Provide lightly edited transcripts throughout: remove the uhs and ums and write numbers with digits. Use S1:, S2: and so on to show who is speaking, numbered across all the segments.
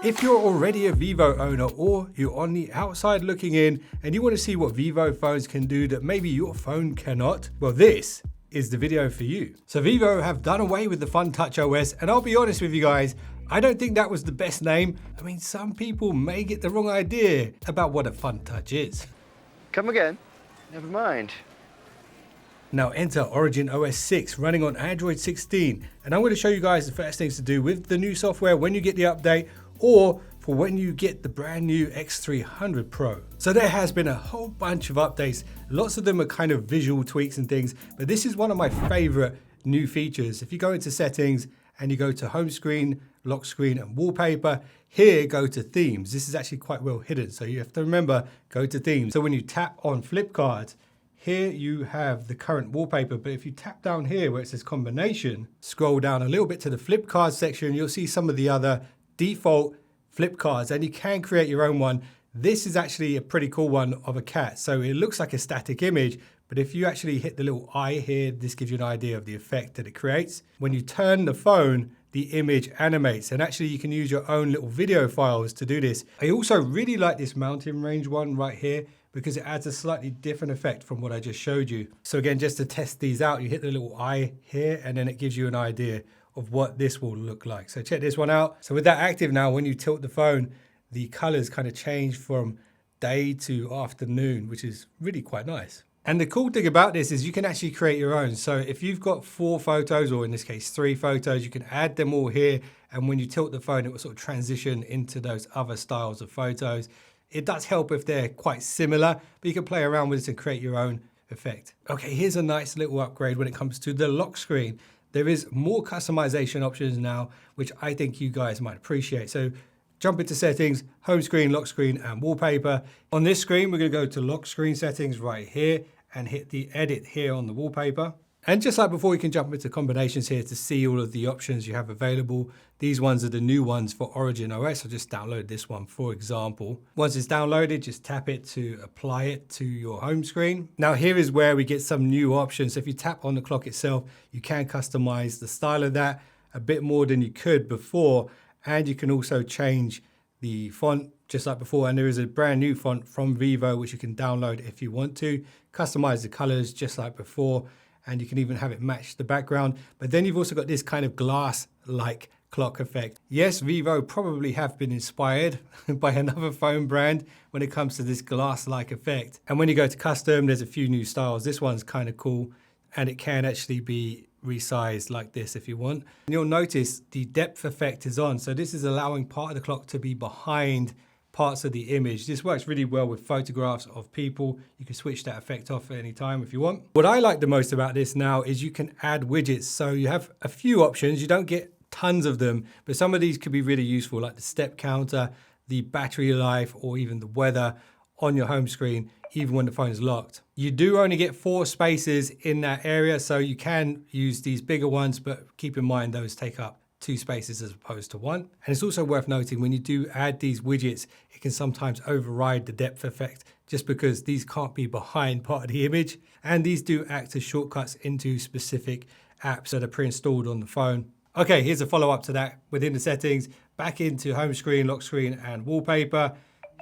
S1: If you're already a Vivo owner or you're on the outside looking in and you want to see what Vivo phones can do that maybe your phone cannot, well, this is the video for you. So Vivo have done away with the FunTouch OS, and I'll be honest with you guys, I don't think that was the best name. I mean, some people may get the wrong idea about what a FunTouch is.
S2: Come again? Never mind.
S1: Now enter Origin OS6 running on Android 16, and I'm going to show you guys the first things to do with the new software when you get the update, or for when you get the brand new X300 Pro. So there has been a whole bunch of updates. Lots of them are kind of visual tweaks and things, but this is one of my favorite new features. If you go into settings and you go to home screen, lock screen and wallpaper, here go to themes. This is actually quite well hidden, so you have to remember, go to themes. So when you tap on flip cards, here you have the current wallpaper, but if you tap down here where it says combination, scroll down a little bit to the flip card section, you'll see some of the other default flip cards, and you can create your own one. This is actually a pretty cool one of a cat. So it looks like a static image, but if you actually hit the little eye here, this gives you an idea of the effect that it creates. When you turn the phone, the image animates, and actually you can use your own little video files to do this. I also really like this mountain range one right here because it adds a slightly different effect from what I just showed you. So again, just to test these out, you hit the little eye here and then it gives you an idea of what this will look like. So check this one out. So with that active now, when you tilt the phone, the colors kind of change from day to afternoon, which is really quite nice. And the cool thing about this is you can actually create your own. So if you've got 4 photos, or in this case 3 photos, you can add them all here. And when you tilt the phone, it will sort of transition into those other styles of photos. It does help if they're quite similar, but you can play around with this and create your own effect. Okay, here's a nice little upgrade when it comes to the lock screen. There is more customization options now, which I think you guys might appreciate. So jump into settings, home screen, lock screen, and wallpaper. On this screen, we're gonna go to lock screen settings right here and hit the edit here on the wallpaper. And just like before, you can jump into combinations here to see all of the options you have available. These ones are the new ones for Origin OS. I'll just download this one, for example. Once it's downloaded, just tap it to apply it to your home screen. Now here is where we get some new options. So if you tap on the clock itself, you can customize the style of that a bit more than you could before. And you can also change the font just like before. And there is a brand new font from Vivo, which you can download if you want to. Customize the colors just like before. And you can even have it match the background. But then you've also got this kind of glass-like clock effect. Yes, Vivo probably have been inspired by another phone brand when it comes to this glass-like effect. And when you go to custom, there's a few new styles. This one's kind of cool, and it can actually be resized like this if you want. And you'll notice the depth effect is on. So this is allowing part of the clock to be behind parts of the image. This works really well with photographs of people. You can switch that effect off at any time if you want. What I like the most about this now is you can add widgets. So you have a few options. You don't get tons of them, but some of these could be really useful, like the step counter, the battery life, or even the weather on your home screen, even when the phone is locked. You do only get 4 spaces in that area, so you can use these bigger ones, but keep in mind those take up 2 spaces as opposed to 1. And it's also worth noting when you do add these widgets, it can sometimes override the depth effect just because these can't be behind part of the image. And these do act as shortcuts into specific apps that are pre-installed on the phone. Okay, here's a follow-up to that. Within the settings, back into home screen, lock screen, and wallpaper.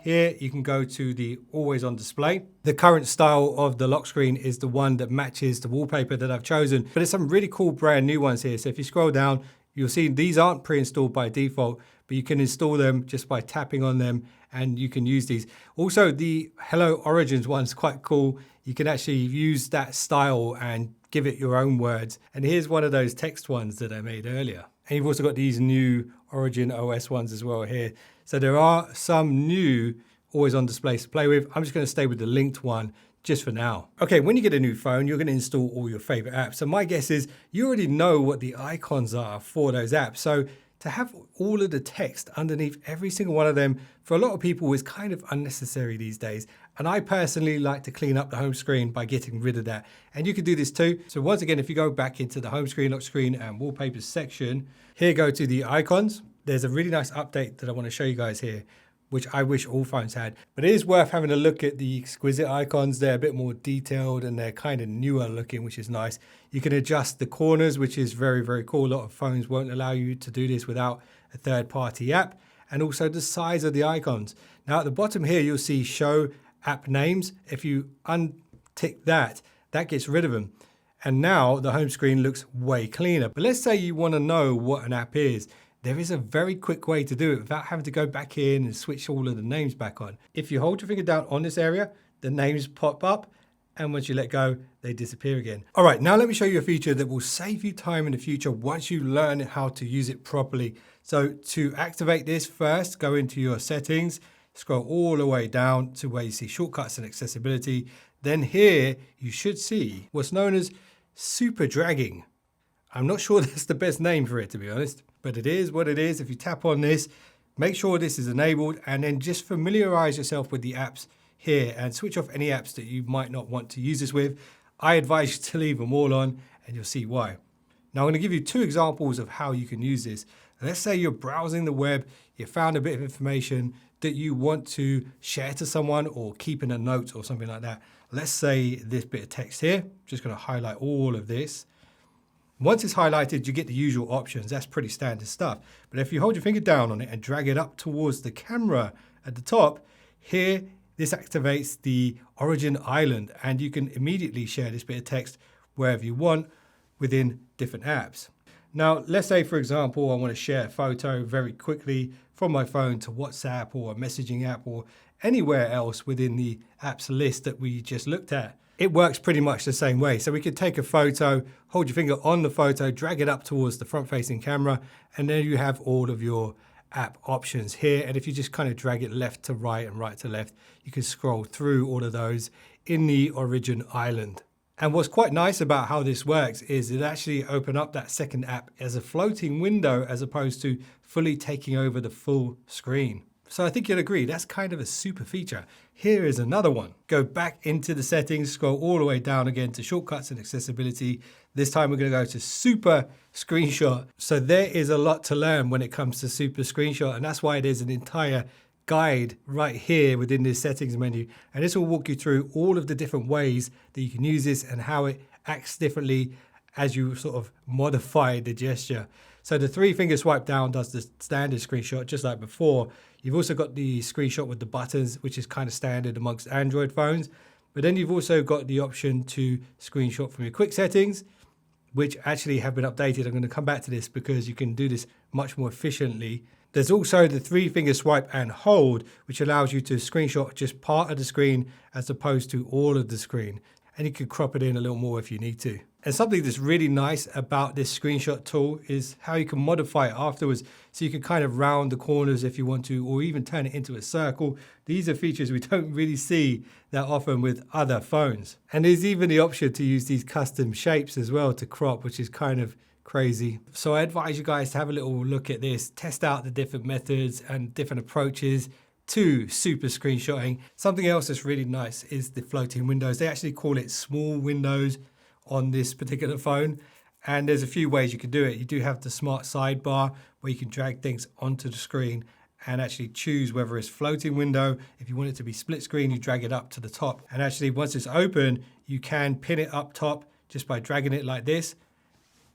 S1: Here you can go to the always on display. The current style of the lock screen is the one that matches the wallpaper that I've chosen, but there's some really cool brand new ones here. So if you scroll down, you'll see these aren't pre-installed by default, but you can install them just by tapping on them and you can use these. Also, the Hello Origins one's quite cool. You can actually use that style and give it your own words. And here's one of those text ones that I made earlier. And you've also got these new Origin OS ones as well here. So there are some new always on displays to play with. I'm just going to stay with the linked one just for now. Okay, when you get a new phone, you're going to install all your favorite apps. So my guess is you already know what the icons are for those apps. So to have all of the text underneath every single one of them, for a lot of people is kind of unnecessary these days. And I personally like to clean up the home screen by getting rid of that. And you can do this too. So once again, if you go back into the home screen, lock screen, and wallpapers section, here go to the icons. There's a really nice update that I want to show you guys here, which I wish all phones had. But it is worth having a look at the exquisite icons. They're a bit more detailed and they're kind of newer looking, which is nice. You can adjust the corners, which is very, very cool. A lot of phones won't allow you to do this without a third-party app. and also the size of the icons. Now at the bottom here, you'll see show app names. If you untick that, that gets rid of them. And now the home screen looks way cleaner. But let's say you want to know what an app is. There is a very quick way to do it without having to go back in and switch all of the names back on. If you hold your finger down on this area, the names pop up, and once you let go, they disappear again. All right, now let me show you a feature that will save you time in the future once you learn how to use it properly. So to activate this, first go into your settings, scroll all the way down to where you see shortcuts and accessibility. Then here you should see what's known as super dragging. I'm not sure that's the best name for it, to be honest, but it is what it is. If you tap on this, make sure this is enabled, and then just familiarize yourself with the apps here and switch off any apps that you might not want to use this with. I advise you to leave them all on, and you'll see why. Now I'm going to give you two examples of how you can use this. Let's say you're browsing the web, you found a bit of information that you want to share to someone or keep in a note or something like that. Let's say this bit of text here. I'm just going to highlight all of this. Once it's highlighted, you get the usual options. That's pretty standard stuff. But if you hold your finger down on it and drag it up towards the camera at the top, here, this activates the Origin island, and you can immediately share this bit of text wherever you want within different apps. Now, let's say, for example, I want to share a photo very quickly from my phone to WhatsApp or a messaging app or anywhere else within the apps list that we just looked at. It works pretty much the same way. So we could take a photo, hold your finger on the photo, drag it up towards the front-facing camera, and then you have all of your app options here. And if you just kind of drag it left to right and right to left, you can scroll through all of those in the Origin island. And what's quite nice about how this works is it actually opens up that second app as a floating window as opposed to fully taking over the full screen. So I think you'll agree, that's kind of a super feature. Here is another one. Go back into the settings, scroll all the way down again to shortcuts and accessibility. This time we're going to go to super screenshot. So there is a lot to learn when it comes to super screenshot, and that's why there's an entire guide right here within this settings menu. And this will walk you through all of the different ways that you can use this and how it acts differently as you sort of modify the gesture. So the 3-finger swipe down does the standard screenshot just like before. You've also got the screenshot with the buttons, which is kind of standard amongst Android phones. But then you've also got the option to screenshot from your quick settings, which actually have been updated. I'm going to come back to this because you can do this much more efficiently. There's also the 3-finger swipe and hold, which allows you to screenshot just part of the screen as opposed to all of the screen. And you can crop it in a little more if you need to. And something that's really nice about this screenshot tool is how you can modify it afterwards. So you can kind of round the corners if you want to, or even turn it into a circle. These are features we don't really see that often with other phones. And there's even the option to use these custom shapes as well to crop, which is kind of crazy. So I advise you guys to have a little look at this, test out the different methods and different approaches to super screenshotting. Something else that's really nice is the floating windows. They actually call it small windows on this particular phone. And there's a few ways you can do it. You do have the smart sidebar where you can drag things onto the screen and actually choose whether it's floating window. If you want it to be split screen, you drag it up to the top. And actually once it's open, you can pin it up top just by dragging it like this.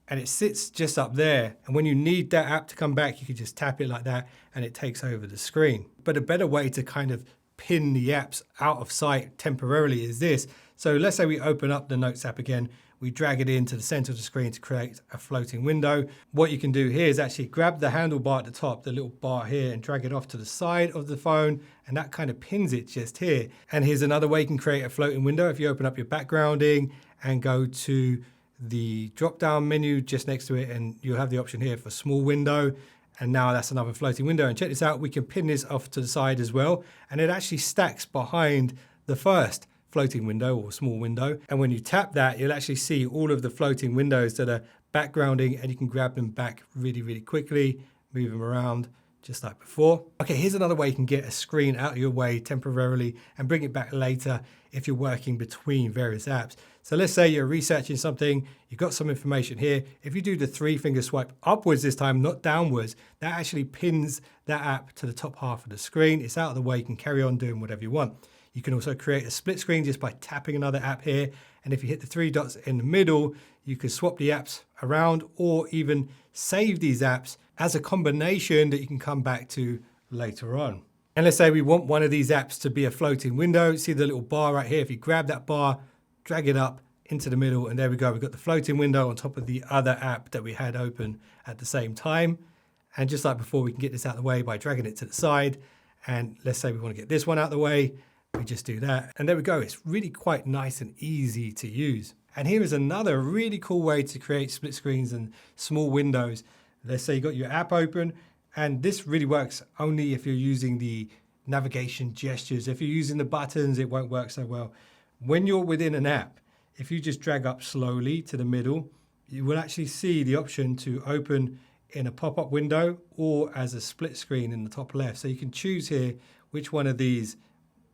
S1: And it sits just up there. And when you need that app to come back, you can just tap it like that and it takes over the screen. But a better way to kind of pin the apps out of sight temporarily is this. So let's say we open up the Notes app again. We drag it into the center of the screen to create a floating window. What you can do here is actually grab the handlebar at the top, the little bar here, and drag it off to the side of the phone. And that kind of pins it just here. And here's another way you can create a floating window. If you open up your backgrounding and go to the drop down menu just next to it, and you'll have the option here for small window. And now that's another floating window. And check this out, we can pin this off to the side as well. And it actually stacks behind the first floating window or small window. And when you tap that, you'll actually see all of the floating windows that are backgrounding, and you can grab them back really, really quickly, move them around just like before. Okay, here's another way you can get a screen out of your way temporarily and bring it back later if you're working between various apps. So let's say you're researching something, you've got some information here. If you do the 3-finger swipe upwards this time, not downwards, that actually pins that app to the top half of the screen. It's out of the way, you can carry on doing whatever you want. You can also create a split screen just by tapping another app here. And if you hit the 3 dots in the middle, you can swap the apps around or even save these apps as a combination that you can come back to later on. And let's say we want one of these apps to be a floating window. See the little bar right here? If you grab that bar, drag it up into the middle, and there we go. We've got the floating window on top of the other app that we had open at the same time. And just like before, we can get this out of the way by dragging it to the side. And let's say we want to get this one out of the way. We just do that. And there we go. It's really quite nice and easy to use. And here is another really cool way to create split screens and small windows. Let's say you got your app open, and this really works only if you're using the navigation gestures. If you're using the buttons, it won't work so well. When you're within an app, if you just drag up slowly to the middle, you will actually see the option to open in a pop-up window or as a split screen in the top left. So you can choose here which one of these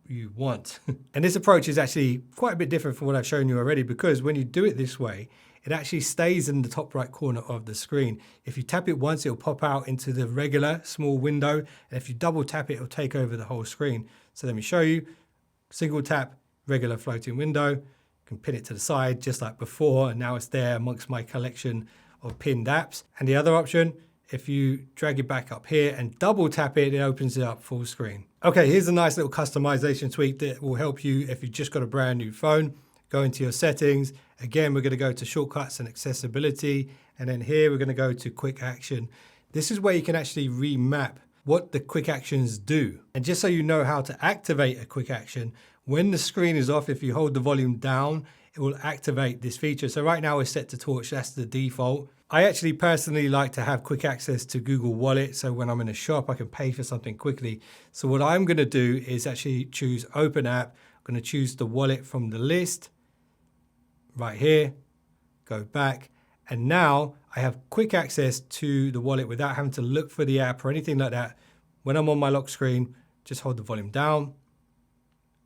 S1: you want. And this approach is actually quite a bit different from what I've shown you already, because when you do it this way, it actually stays in the top right corner of the screen. If you tap it once, it'll pop out into the regular small window. And if you double tap it, it'll take over the whole screen. So let me show you. Single tap, regular floating window. You can pin it to the side just like before, and now it's there amongst my collection of pinned apps. And the other option, if you drag it back up here and double tap it, it opens it up full screen. Okay, here's a nice little customization tweak that will help you if you've just got a brand new phone. Go into your settings. Again, we're going to go to shortcuts and accessibility. And then here we're going to go to quick action. This is where you can actually remap what the quick actions do. And just so you know how to activate a quick action, when the screen is off, if you hold the volume down, it will activate this feature. So right now it's set to torch, that's the default. I actually personally like to have quick access to Google Wallet. So when I'm in a shop, I can pay for something quickly. So what I'm going to do is actually choose open app. I'm going to choose the wallet from the list right here, go back. And now I have quick access to the wallet without having to look for the app or anything like that. When I'm on my lock screen, just hold the volume down.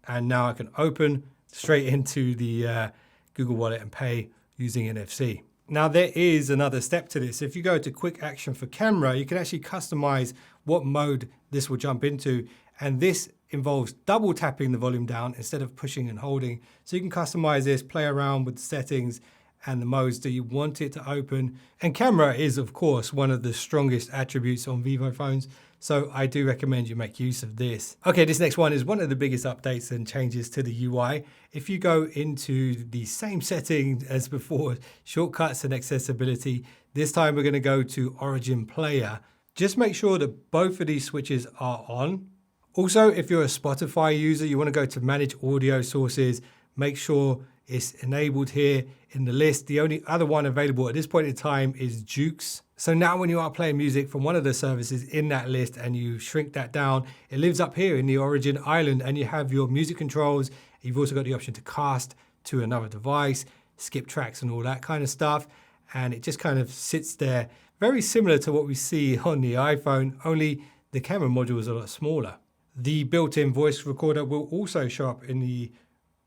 S1: And now I can open straight into the Google Wallet and pay using NFC. Now there is another step to this. If you go to quick action for camera, you can actually customize what mode this will jump into. And this involves double tapping the volume down instead of pushing and holding. So you can customize this, play around with the settings and the modes that you want it to open. And camera is of course one of the strongest attributes on Vivo phones. So I do recommend you make use of this. Okay, this next one is one of the biggest updates and changes to the UI. If you go into the same setting as before, shortcuts and accessibility, this time we're going to go to Origin Player. Just make sure that both of these switches are on. Also, if you're a Spotify user, you want to go to manage audio sources, make sure it's enabled here in the list. The only other one available at this point in time is Jukes. So now when you are playing music from one of the services in that list and you shrink that down, it lives up here in the Origin island and you have your music controls. You've also got the option to cast to another device, skip tracks and all that kind of stuff. And it just kind of sits there, very similar to what we see on the iPhone, only the camera module is a lot smaller. The built-in voice recorder will also show up in the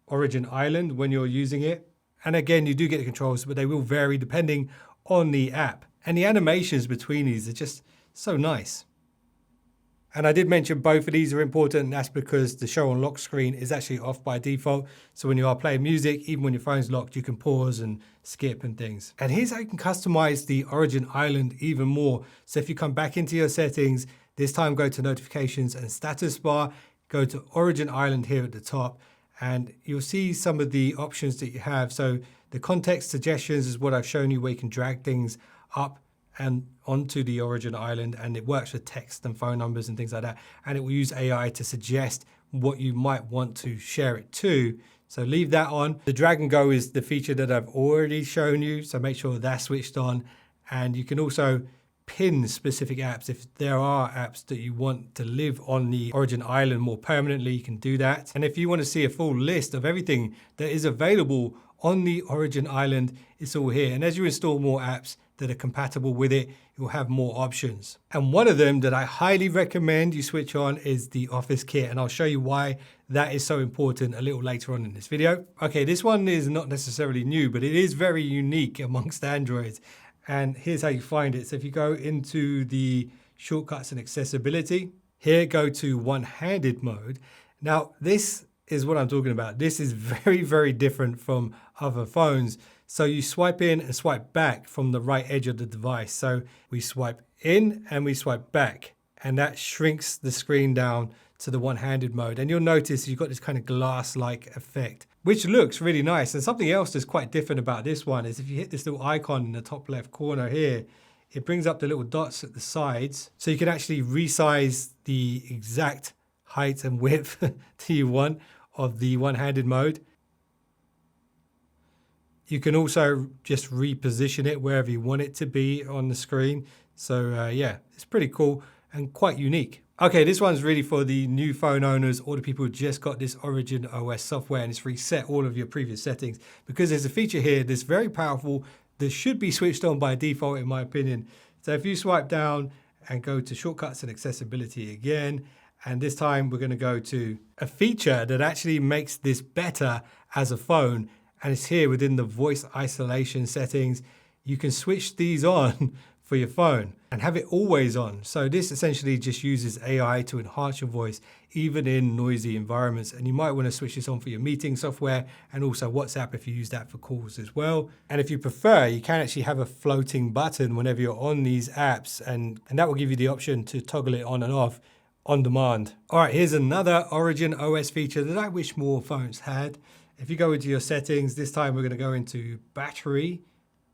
S1: Origin island when you're using it. And again, you do get the controls, but they will vary depending on the app. And the animations between these are just so nice. And I did mention both of these are important, and that's because the show on lock screen is actually off by default. So when you are playing music, even when your phone's locked, you can pause and skip and things. And here's how you can customize the Origin island even more. So if you come back into your settings, this time go to notifications and status bar, go to Origin island here at the top, and you'll see some of the options that you have. So the context suggestions is what I've shown you, where you can drag things up and onto the Origin island, and it works with text and phone numbers and things like that. And it will use AI to suggest what you might want to share it to. So leave that on. The drag and go is the feature that I've already shown you. So make sure that's switched on. And you can also pin specific apps. If there are apps that you want to live on the Origin island more permanently, you can do that. And if you want to see a full list of everything that is available on the Origin island, it's all here. And as you install more apps that are compatible with it, you'll have more options. And one of them that I highly recommend you switch on is the Office Kit. And I'll show you why that is so important a little later on in this video. Okay, this one is not necessarily new, but it is very unique amongst Androids. And here's how you find it. So if you go into the shortcuts and accessibility, here go to one-handed mode. Now, this is what I'm talking about. This is very, very different from other phones. So you swipe in and swipe back from the right edge of the device. So we swipe in and we swipe back. and that shrinks the screen down to the one-handed mode. And you'll notice you've got this kind of glass-like effect, which looks really nice. And something else that's quite different about this one is if you hit this little icon in the top left corner here, it brings up the little dots at the sides. So you can actually resize the exact height and width that you want of the one-handed mode. You can also just reposition it wherever you want it to be on the screen. So yeah, it's pretty cool and quite unique. Okay, this one's really for the new phone owners or the people who just got this Origin OS software, and it's reset all of your previous settings, because there's a feature here that's very powerful that should be switched on by default, in my opinion. So if you swipe down and go to shortcuts and accessibility again, and this time we're going to go to a feature that actually makes this better as a phone, and it's here within the voice isolation settings. You can switch these on for your phone and have it always on. So this essentially just uses AI to enhance your voice even in noisy environments. And you might want to switch this on for your meeting software and also WhatsApp if you use that for calls as well. And if you prefer, you can actually have a floating button whenever you're on these apps, and that will give you the option to toggle it on and off on demand. All right, here's another Origin OS feature that I wish more phones had. If you go into your settings, this time we're going to go into battery,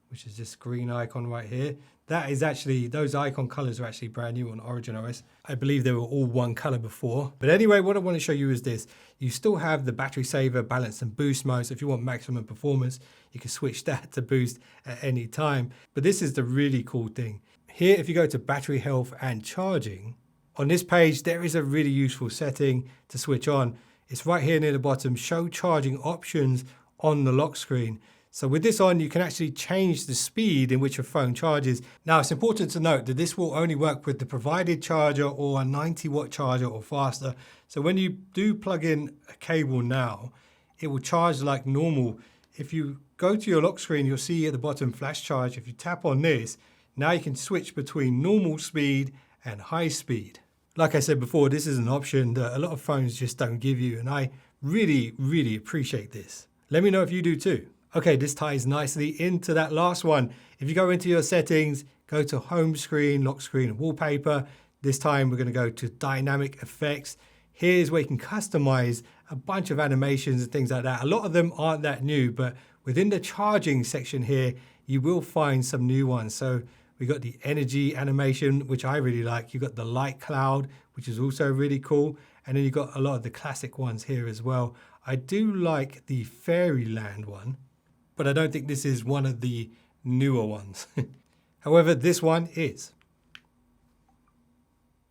S1: which is this green icon right here. That is actually, those icon colors are actually brand new on Origin OS. I believe they were all one color before. But anyway, what I want to show you is this. You still have the battery saver, balance and boost mode. So if you want maximum performance, you can switch that to boost at any time. But this is the really cool thing. Here, if you go to battery health and charging, on this page, there is a really useful setting to switch on. It's right here near the bottom, show charging options on the lock screen. So with this on, you can actually change the speed in which your phone charges. Now, it's important to note that this will only work with the provided charger or a 90-watt charger or faster. So when you do plug in a cable now, it will charge like normal. If you go to your lock screen, you'll see at the bottom flash charge. If you tap on this, now you can switch between normal speed and high speed. Like I said before, this is an option that a lot of phones just don't give you, and I really, really appreciate this. Let me know if you do too. Okay, this ties nicely into that last one. If you go into your settings, go to home screen, lock screen, and wallpaper. This time we're going to go to dynamic effects. Here's where you can customize a bunch of animations and things like that. A lot of them aren't that new, but within the charging section here, you will find some new ones. So we got the energy animation, which I really like. You got the light cloud, which is also really cool. And then you got a lot of the classic ones here as well. I do like the Fairyland one, but I don't think this is one of the newer ones. However, this one is.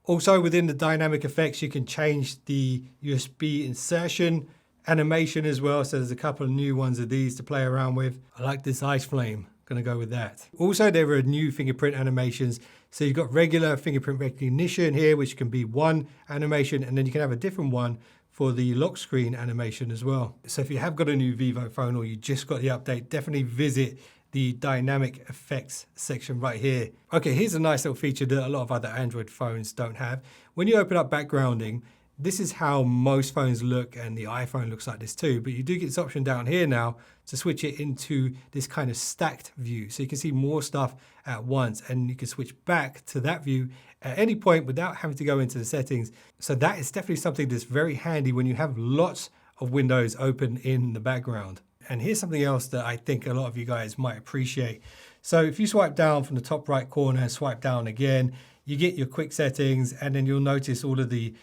S1: Also within the dynamic effects, you can change the USB insertion animation as well. So there's a couple of new ones of these to play around with. I like this ice flame. Gonna go with that. Also, there are new fingerprint animations. So you've got regular fingerprint recognition here, which can be one animation, and then you can have a different one for the lock screen animation as well. So if you have got a new Vivo phone or you just got the update, definitely visit the dynamic effects section right here. Okay, here's a nice little feature that a lot of other Android phones don't have. When you open up backgrounding, this is how most phones look, and the iPhone looks like this too, but you do get this option down here now to switch it into this kind of stacked view. So you can see more stuff at once, and you can switch back to that view at any point without having to go into the settings. So that is definitely something that's very handy when you have lots of windows open in the background. And here's something else that I think a lot of you guys might appreciate. So if you swipe down from the top right corner and swipe down again, you get your quick settings, and then you'll notice all of the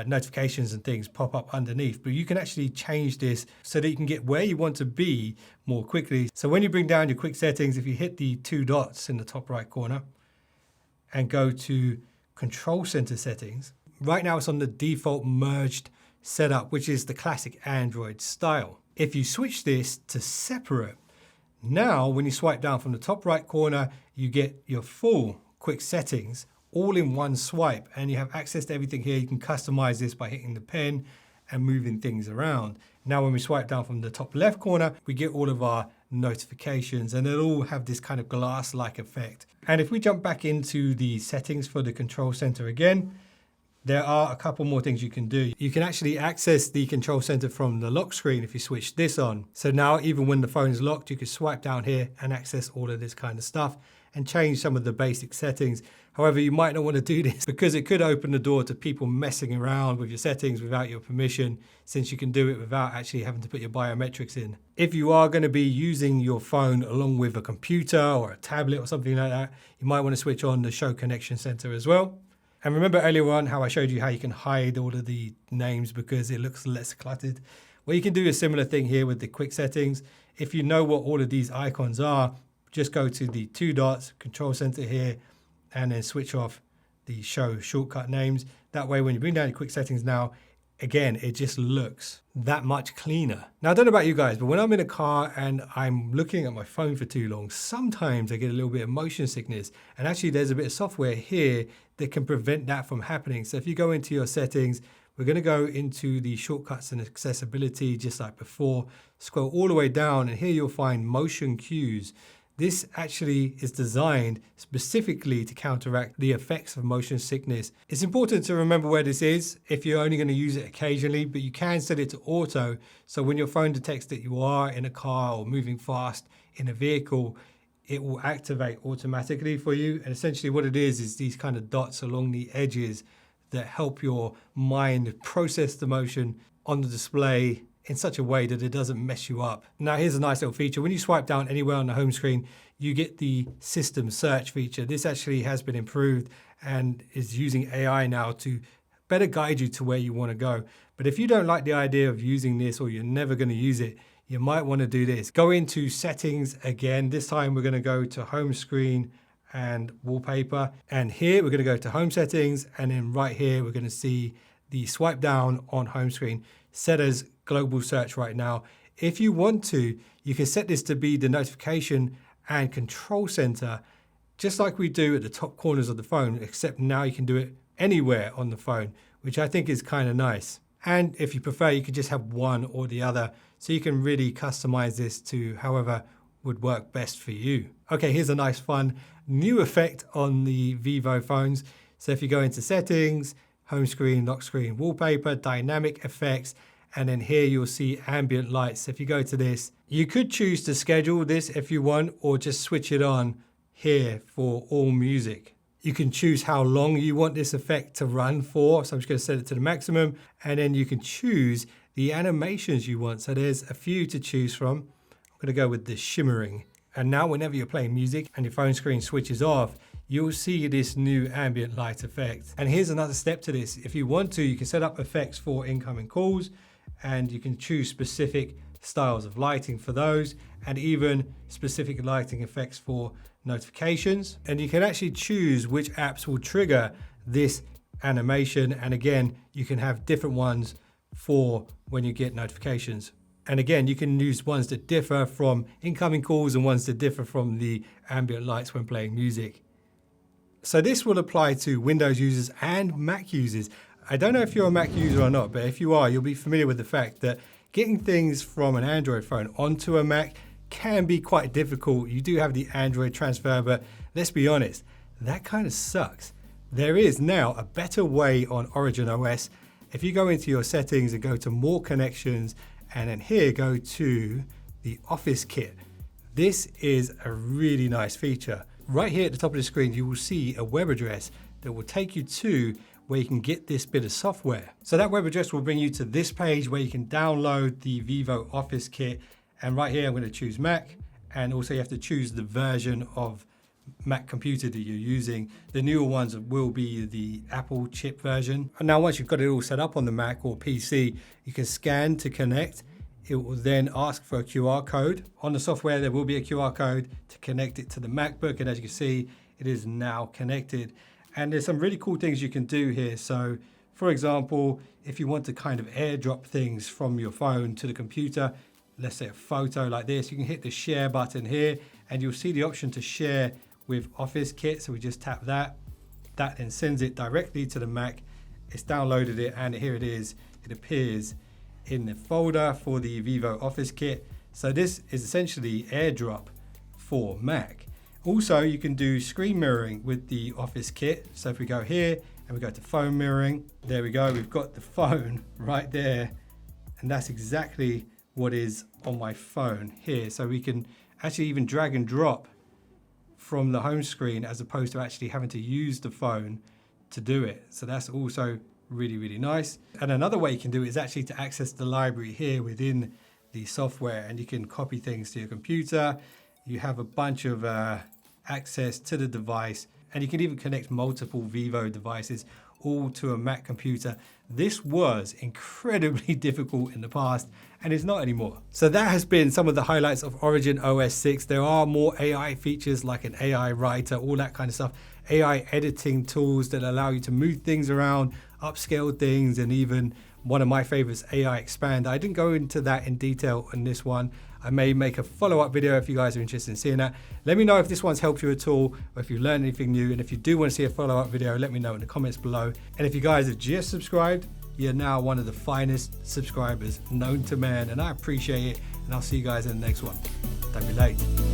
S1: notifications and things pop up underneath. But you can actually change this so that you can get where you want to be more quickly. So when you bring down your quick settings, if you hit the two dots in the top right corner and go to control center settings, right now it's on the default merged setup, which is the classic Android style. If you switch this to separate, now when you swipe down from the top right corner, you get your full quick settings all in one swipe, and you have access to everything here. You can customize this by hitting the pen and moving things around. Now when we swipe down from the top left corner, we get all of our notifications, and they'll all have this kind of glass-like effect. And if we jump back into the settings for the control center again, there are a couple more things you can do. You can actually access the control center from the lock screen if you switch this on. So now even when the phone is locked, you can swipe down here and access all of this kind of stuff. and change some of the basic settings. However, you might not want to do this because it could open the door to people messing around with your settings without your permission, since you can do it without actually having to put your biometrics in. If you are going to be using your phone along with a computer or a tablet or something like that, you might want to switch on the Show Connection Center as well. And remember earlier on how I showed you how you can hide all of the names because it looks less cluttered? Well, you can do a similar thing here with the quick settings. If you know what all of these icons are, just go to the 2 dots, Control Center here, and then switch off the show shortcut names. That way, when you bring down the quick settings now, again, it just looks that much cleaner. Now, I don't know about you guys, but when I'm in a car and I'm looking at my phone for too long, sometimes I get a little bit of motion sickness. And actually, there's a bit of software here that can prevent that from happening. So if you go into your settings, we're going to go into the shortcuts and accessibility just like before. Scroll all the way down, and here you'll find motion cues. This actually is designed specifically to counteract the effects of motion sickness. It's important to remember where this is if you're only going to use it occasionally, but you can set it to auto. So when your phone detects that you are in a car or moving fast in a vehicle, it will activate automatically for you. And essentially what it is these kind of dots along the edges that help your mind process the motion on the display in such a way that it doesn't mess you up. Now here's a nice little feature. When you swipe down anywhere on the home screen, you get the system search feature. This actually has been improved and is using AI now to better guide you to where you want to go. But if you don't like the idea of using this, or you're never going to use it, you might want to do this. Go into settings again. This time we're going to go to home screen and wallpaper. And here we're going to go to home settings. And then right here, we're going to see the swipe down on home screen set as global search right now. If you want to, you can set this to be the notification and control center, just like we do at the top corners of the phone, except now you can do it anywhere on the phone, which I think is kind of nice. And if you prefer, you could just have one or the other. So you can really customize this to however would work best for you. Okay, here's a nice fun new effect on the Vivo phones. So if you go into settings, home screen, lock screen, wallpaper, dynamic effects, and then here you'll see ambient lights. If you go to this, you could choose to schedule this if you want, or just switch it on here for all music. You can choose how long you want this effect to run for. So I'm just going to set it to the maximum, and then you can choose the animations you want. So there's a few to choose from. I'm going to go with the shimmering. And now whenever you're playing music and your phone screen switches off, you'll see this new ambient light effect. And here's another step to this. If you want to, you can set up effects for incoming calls, and you can choose specific styles of lighting for those, and even specific lighting effects for notifications. And you can actually choose which apps will trigger this animation. And again, you can have different ones for when you get notifications. And again, you can use ones that differ from incoming calls and ones that differ from the ambient lights when playing music. So this will apply to Windows users and Mac users. I don't know if you're a Mac user or not, but if you are, you'll be familiar with the fact that getting things from an Android phone onto a Mac can be quite difficult. You do have the Android transfer, but let's be honest, that kind of sucks. There is now a better way on Origin OS. If you go into your settings and go to more connections, and then here go to the Office Kit. This is a really nice feature. Right here at the top of the screen, you will see a web address that will take you to where you can get this bit of software. So that web address will bring you to this page where you can download the Vivo Office Kit. And right here, I'm going to choose Mac. And also you have to choose the version of Mac computer that you're using. The newer ones will be the Apple chip version. And now once you've got it all set up on the Mac or PC, you can scan to connect. It will then ask for a QR code. On the software, there will be a QR code to connect it to the MacBook. And as you can see, it is now connected. And there's some really cool things you can do here. So for example, if you want to kind of airdrop things from your phone to the computer, let's say a photo like this, you can hit the share button here and you'll see the option to share with Office Kit. So we just tap that. That then sends it directly to the Mac. It's downloaded it and here it is. It appears in the folder for the Vivo Office Kit. So this is essentially AirDrop for Mac. Also, you can do screen mirroring with the Office Kit. So if we go here and we go to phone mirroring, there we go. We've got the phone right there. And that's exactly what is on my phone here. So we can actually even drag and drop from the home screen as opposed to actually having to use the phone to do it. So that's also really, really nice. And another way you can do it is actually to access the library here within the software, and you can copy things to your computer. You have a bunch of access to the device, and you can even connect multiple Vivo devices all to a Mac computer. This was incredibly difficult in the past, and it's not anymore. So that has been some of the highlights of Origin OS6. There are more AI features like an AI writer, all that kind of stuff, AI editing tools that allow you to move things around, upscale things, and even one of my favorites, AI expand. I didn't go into that in detail on this one. I may make a follow-up video if you guys are interested in seeing that. Let me know if this one's helped you at all, or if you learned anything new. And if you do want to see a follow-up video, let me know in the comments below. And if you guys have just subscribed, you're now one of the finest subscribers known to man, and I appreciate it. And I'll see you guys in the next one. Don't be late.